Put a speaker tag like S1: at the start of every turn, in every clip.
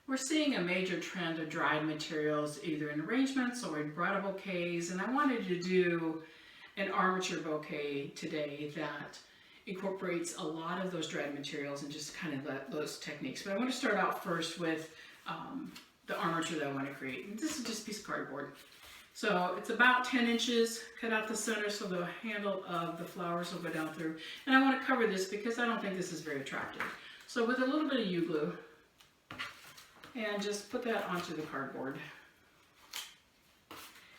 S1: We're seeing a major trend of dried materials either in arrangements or in bridal bouquets, and I wanted to do an armature bouquet today that incorporates a lot of those dried materials and just kind of those techniques. But I want to start out first with the armature that I want to create. And this is just a piece of cardboard. So it's about 10 inches, cut out the center so the handle of the flowers will go down through. And I want to cover this because I don't think this is very attractive. So with a little bit of U-glue, and just put that onto the cardboard.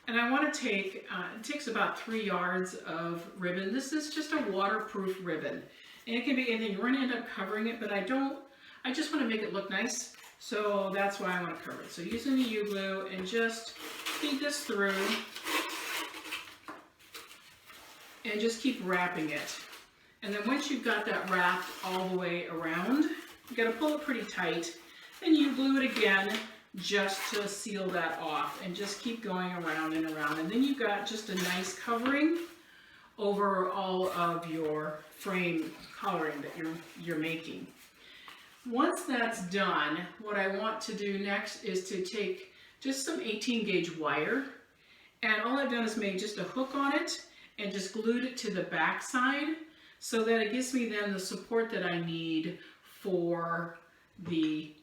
S1: And I want to take, it takes about 3 yards of ribbon. This is just a waterproof ribbon. And it can be anything. You're going to end up covering it, but I just want to make it look nice. So that's why I want to cover it. So using the U-glue and just feed this through. And just keep wrapping it. And then once you've got that wrapped all the way around, you got to pull it pretty tight. Then you glue it again just to seal that off and just keep going around and around. And then you've got just a nice covering over all of your frame coloring that you're making. Once that's done, what I want to do next is to take just some 18 gauge wire, and all I've done is made just a hook on it and just glued it to the back side so that it gives me then the support that I need for the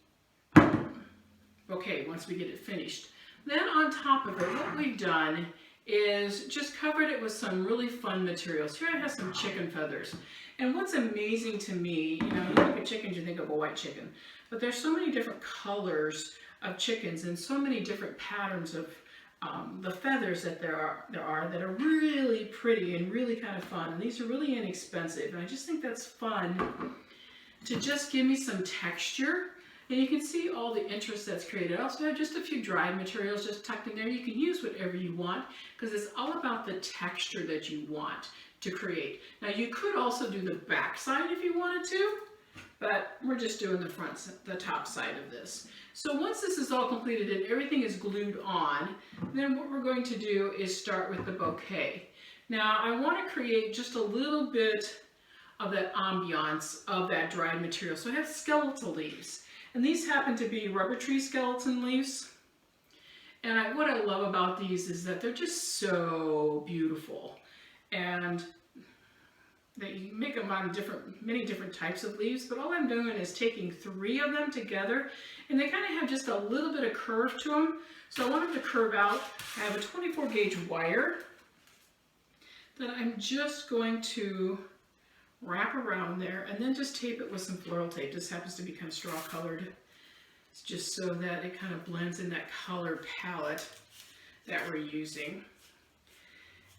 S1: bouquet once we get it finished. Then on top of it, what we've done is just covered it with some really fun materials. Here I have some chicken feathers. And what's amazing to me, you know, you look at chickens, you think of a white chicken, but there's so many different colors of chickens and so many different patterns of the feathers that there are that are really pretty and really kind of fun. And these are really inexpensive. And I just think that's fun to just give me some texture. And you can see all the interest that's created. I also have just a few dried materials just tucked in there. You can use whatever you want because it's all about the texture that you want to create. Now you could also do the back side if you wanted to, but we're just doing the top side of this. So once this is all completed and everything is glued on, then what we're going to do is start with the bouquet. Now I want to create just a little bit of that ambiance of that dried material. So I have skeletal leaves. And these happen to be rubber tree skeleton leaves. And what I love about these is that they're just so beautiful. And you make them out of many different types of leaves, but all I'm doing is taking 3 of them together, and they kind of have just a little bit of curve to them. So I want them to curve out. I have a 24 gauge wire that I'm just going to wrap around there and then just tape it with some floral tape. This happens to be kind of straw colored. It's just so that it kind of blends in that color palette that we're using.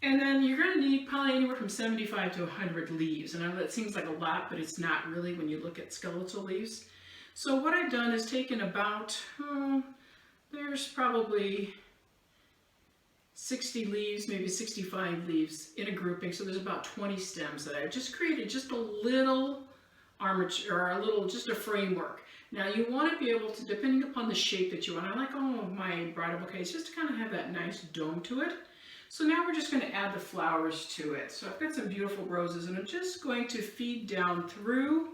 S1: And then you're going to need probably anywhere from 75 to 100 leaves. And I know that seems like a lot, but it's not really when you look at skeletal leaves. So what I've done is taken about, there's probably 60 leaves, maybe 65 leaves in a grouping. So there's about 20 stems that I just created just a little armature, or just a framework. Now you want to be able to, depending upon the shape that you want, I like all of my bridal bouquets just to kind of have that nice dome to it. So now we're just going to add the flowers to it. So I've got some beautiful roses and I'm just going to feed down through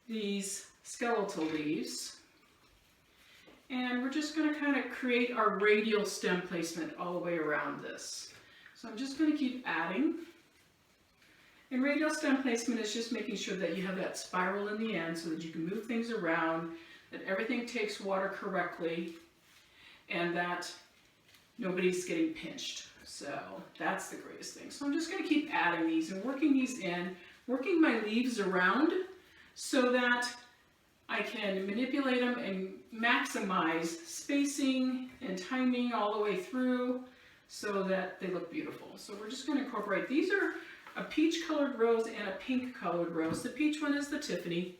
S1: these skeletal leaves. And we're just going to kind of create our radial stem placement all the way around this. So I'm just going to keep adding. And radial stem placement is just making sure that you have that spiral in the end so that you can move things around, that everything takes water correctly, and that nobody's getting pinched. So that's the greatest thing. So I'm just going to keep adding these and working these in, working my leaves around so that I can manipulate them and maximize spacing and timing all the way through so that they look beautiful. So we're just going to incorporate, these are a peach colored rose and a pink colored rose. The peach one is the Tiffany,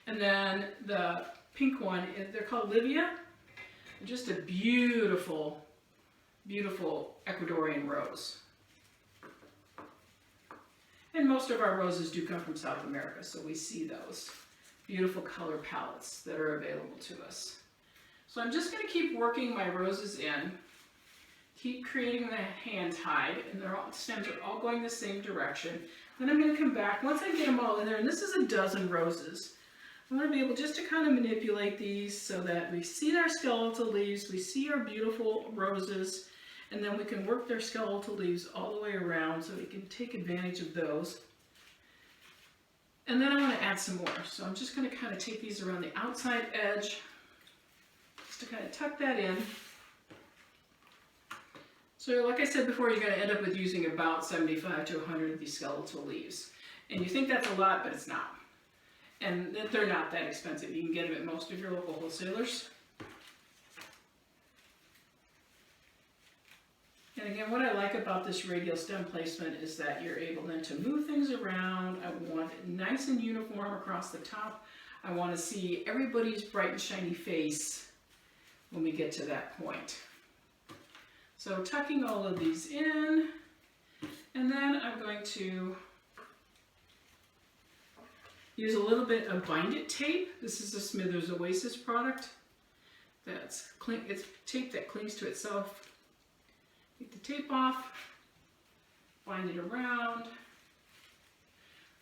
S1: and then the pink one, they're called Livia. Just a beautiful, beautiful Ecuadorian rose. And most of our roses do come from South America, so we see those beautiful color palettes that are available to us. So I'm just going to keep working my roses in, keep creating the hand tied, and the stems are all going the same direction. Then I'm going to come back, once I get them all in there, and this is a dozen roses. I want to be able just to kind of manipulate these so that we see our skeletal leaves, we see our beautiful roses, and then we can work their skeletal leaves all the way around so we can take advantage of those. And then I want to add some more. So I'm just going to kind of take these around the outside edge just to kind of tuck that in. So like I said before, you're going to end up with using about 75 to 100 of these skeletal leaves. And you think that's a lot, but it's not. And they're not that expensive. You can get them at most of your local wholesalers. And again, what I like about this radial stem placement is that you're able then to move things around. I want it nice and uniform across the top. I want to see everybody's bright and shiny face when we get to that point. So tucking all of these in, and then I'm going to use a little bit of Bind It tape. This is a Smithers Oasis product. It's tape that clings to itself. Take the tape off, bind it around.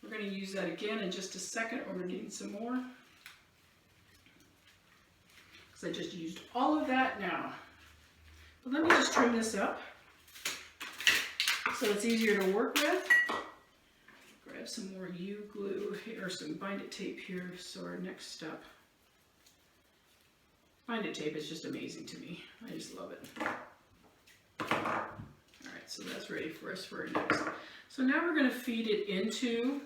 S1: We're going to use that again in just a second. We're going to need some more, because I just used all of that now. But let me just trim this up so it's easier to work with. Grab some more U-glue here, or some Bind It tape here. So our next step. Bind It tape is just amazing to me. I just love it. Alright, so that's ready for us for our next. So now we're going to feed it into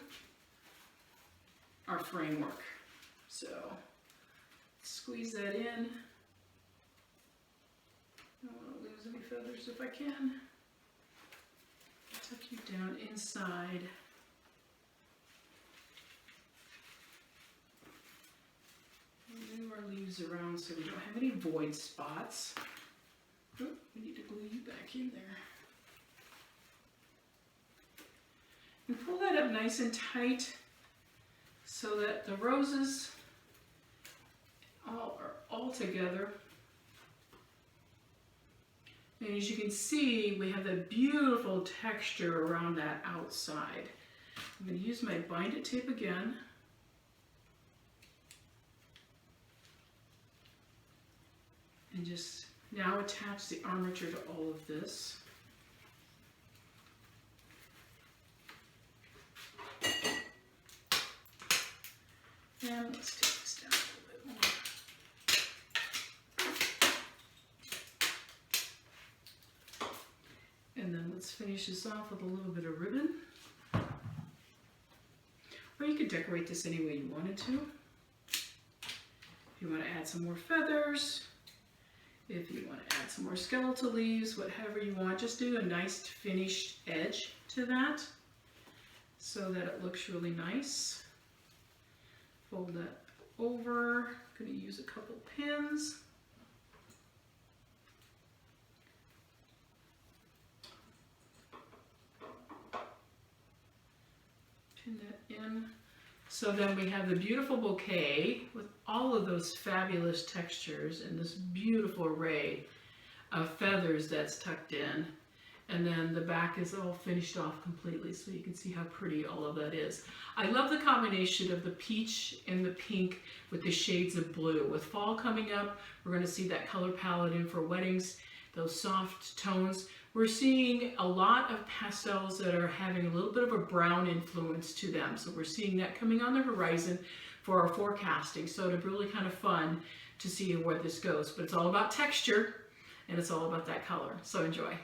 S1: our framework. So squeeze that in. I don't want to lose any feathers if I can. Tuck you down inside. Move our leaves around so we don't have any void spots. Oh, we need to glue you back in there. And pull that up nice and tight so that the roses are all together. And as you can see, we have that beautiful texture around that outside. I'm going to use my Bind It tape again. And just now attach the armature to all of this. And let's take this down a little bit more. And then let's finish this off with a little bit of ribbon. Or you could decorate this any way you wanted to. If you want to add some more feathers, if you want to add some more skeletal leaves, whatever you want, just do a nice finished edge to that so that it looks really nice. Fold that over. I'm going to use a couple pins. Pin that in. So then we have the beautiful bouquet with all of those fabulous textures and this beautiful array of feathers that's tucked in. And then the back is all finished off completely, so you can see how pretty all of that is. I love the combination of the peach and the pink with the shades of blue. With fall coming up, we're going to see that color palette in for weddings, those soft tones. We're seeing a lot of pastels that are having a little bit of a brown influence to them. So we're seeing that coming on the horizon for our forecasting. So it'll be really kind of fun to see where this goes. But it's all about texture and it's all about that color. So enjoy.